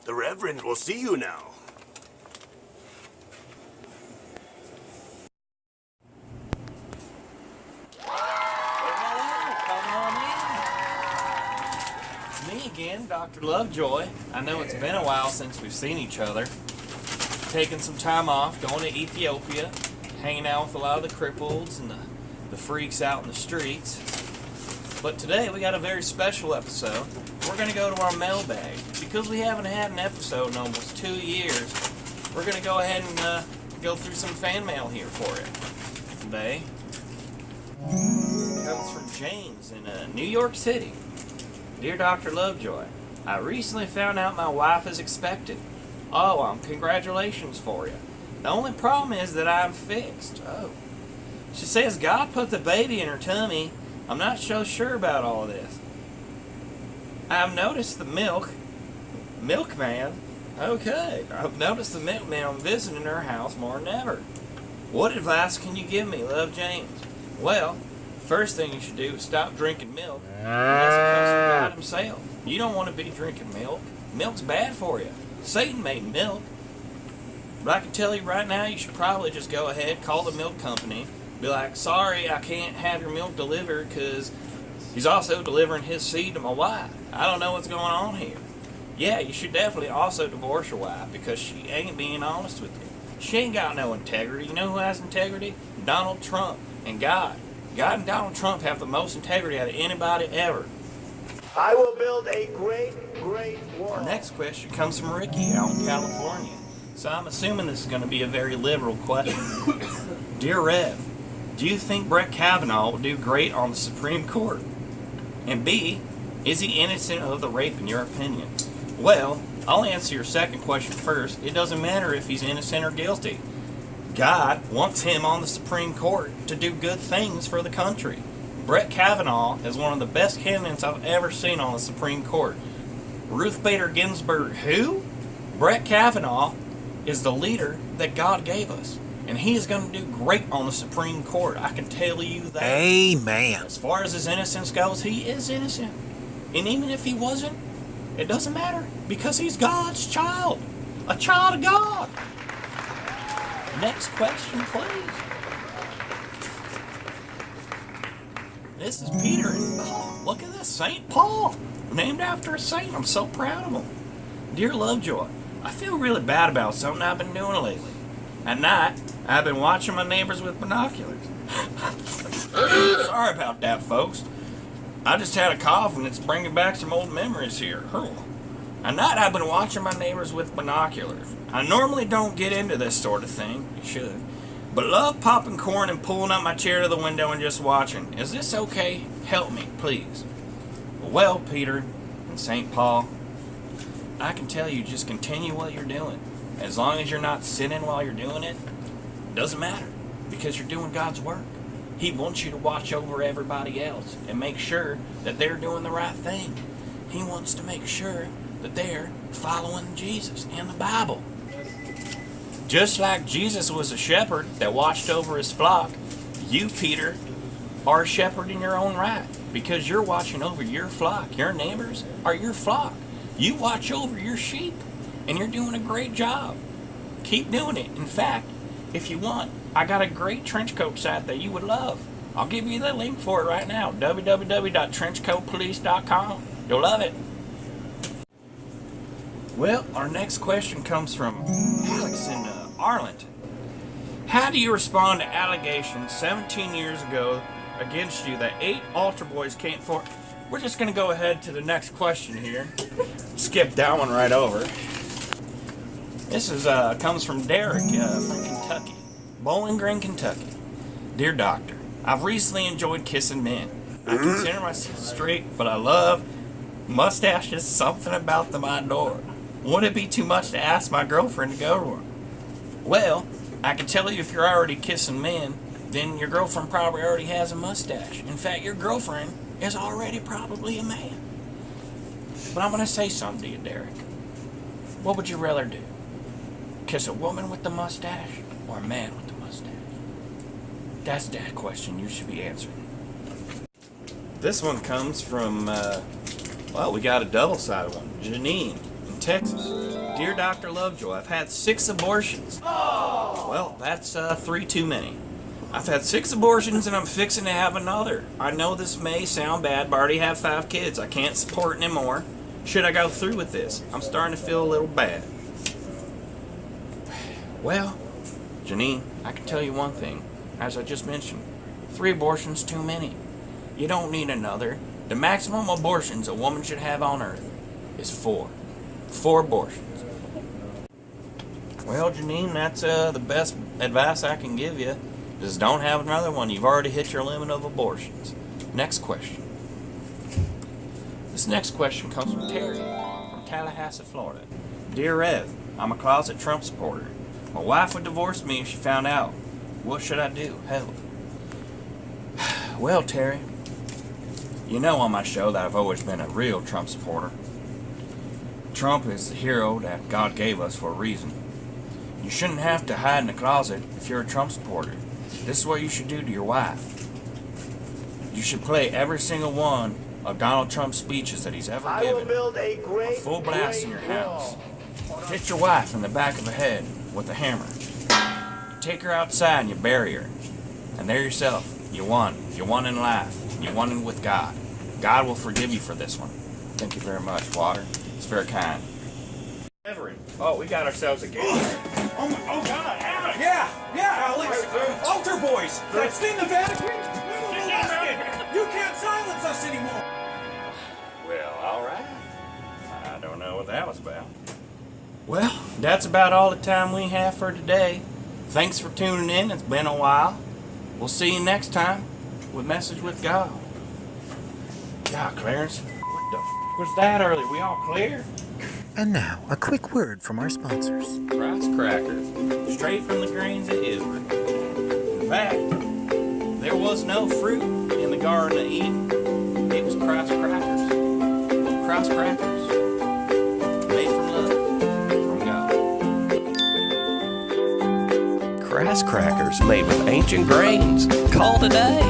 The Reverend will see you now. Me again, Dr. Lovejoy. I know it's been a while since we've seen each other. Taking some time off, going to Ethiopia, hanging out with a lot of the cripples and the freaks out in the streets. But today we got a very special episode. We're going to go to our mailbag. Because we haven't had an episode in almost 2 years, we're going to go ahead and go through some fan mail here for you. Today comes from James in New York City. Dear Dr. Lovejoy, I recently found out my wife is expectant. Oh, congratulations for you. The only problem is that I'm fixed. Oh. She says God put the baby in her tummy. I'm not so sure about all of this. I've noticed the milkman. Okay. I've noticed the milkman visiting her house more than ever. What advice can you give me, Love James? Well, first thing you should do is stop drinking milk unless it comes from God himself. You don't want to be drinking milk. Milk's bad for you. Satan made milk. But I can tell you right now, you should probably just go ahead, call the milk company, be like, sorry, I can't have your milk delivered because he's also delivering his seed to my wife. I don't know what's going on here. Yeah, you should definitely also divorce your wife because she ain't being honest with you. She ain't got no integrity. You know who has integrity? Donald Trump and God. God and Donald Trump have the most integrity out of anybody ever. I will build a great wall. Our next question comes from Ricky out in California. So I'm assuming this is going to be a very liberal question. Dear Rev, do you think Brett Kavanaugh will do great on the Supreme Court? And B, is he innocent of the rape in your opinion? Well, I'll answer your second question first. It doesn't matter if he's innocent or guilty. God wants him on the Supreme Court to do good things for the country. Brett Kavanaugh is one of the best candidates I've ever seen on the Supreme Court. Ruth Bader Ginsburg, who? Brett Kavanaugh is the leader that God gave us. And he is going to do great on the Supreme Court. I can tell you that. Amen. As far as his innocence goes, he is innocent. And even if he wasn't, it doesn't matter. Because he's God's child. A child of God. Next question, please. This is Peter. Oh, look at this. St. Paul. Named after a saint. I'm so proud of him. Dear Lovejoy, I feel really bad about something I've been doing lately. At night, I've been watching my neighbors with binoculars. Sorry about that, folks. I just had a cough and it's bringing back some old memories here. At night, I've been watching my neighbors with binoculars. I normally don't get into this sort of thing. You should. But love popping corn and pulling up my chair to the window and just watching. Is this okay? Help me, please. Well, Peter and St. Paul, I can tell you just continue what you're doing. As long as you're not sinning while you're doing it, doesn't matter. Because you're doing God's work. He wants you to watch over everybody else and make sure that they're doing the right thing. He wants to make sure that they're following Jesus and the Bible. Just like Jesus was a shepherd that watched over his flock, you, Peter, are a shepherd in your own right because you're watching over your flock. Your neighbors are your flock. You watch over your sheep, and you're doing a great job. Keep doing it. In fact, if you want, I got a great trench coat site that you would love. I'll give you the link for it right now, www.trenchcoatpolice.com. You'll love it. Well, our next question comes from Alex in Arlington. How do you respond to allegations 17 years ago against you that 8 altar boys came for? We're just going to go ahead to the next question here. Skip that one right over. This is comes from Derek from Kentucky, Bowling Green, Kentucky. Dear Doctor, I've recently enjoyed kissing men. I consider myself straight, but I love mustaches. Something about them I adore. Would it be too much to ask my girlfriend to go to her? Well, I can tell you if you're already kissing men, then your girlfriend probably already has a mustache. In fact, your girlfriend is already probably a man. But I'm going to say something to you, Derek. What would you rather do? Kiss a woman with the mustache or a man with the mustache? That's that question you should be answering. This one comes from, well, we got a double-sided one. Janine in Texas. Dear Dr. Lovejoy, I've had 6 abortions. Well, that's 3 too many. I've had 6 abortions and I'm fixing to have another. I know this may sound bad, but I already have 5 kids. I can't support anymore. Should I go through with this? I'm starting to feel a little bad. Well, Janine, I can tell you one thing. As I just mentioned, 3 abortions too many. You don't need another. The maximum abortions a woman should have on earth is 4. 4 abortions. Well, Janine, that's the best advice I can give you. Just don't have another one. You've already hit your limit of abortions. Next question. This next question comes from Terry from Tallahassee, Florida. Dear Rev, I'm a closet Trump supporter. My wife would divorce me if she found out. What should I do? Help. Well, Terry, you know on my show that I've always been a real Trump supporter. Trump is the hero that God gave us for a reason. You shouldn't have to hide in the closet if you're a Trump supporter. This is what you should do to your wife. You should play every single one of Donald Trump's speeches that he's ever given. I will build a great, full blast in your great house. wall. Hit your wife in the back of the head with a hammer. You take her outside and you bury her. And there yourself. You won. You won in life. You won with God. God will forgive you for this one. Thank you very much, Water. It's very kind. Everett. Oh, we got ourselves a game. Oh God, Alex! Yeah, Alex! Altar boys! That's in the Vatican! You can't silence us anymore! Well, alright. I don't know what that was about. Well, that's about all the time we have for today. Thanks for tuning in. It's been a while. We'll see you next time with Message with God. Yeah, Clarence. What the was that earlier? We all clear? And now, a quick word from our sponsors. Christ crackers, straight from the grains of Israel. In fact, there was no fruit in the Garden of Eden. It was Christ crackers. Christ crackers, made from love, from God. Christ crackers made with ancient grains. Call today.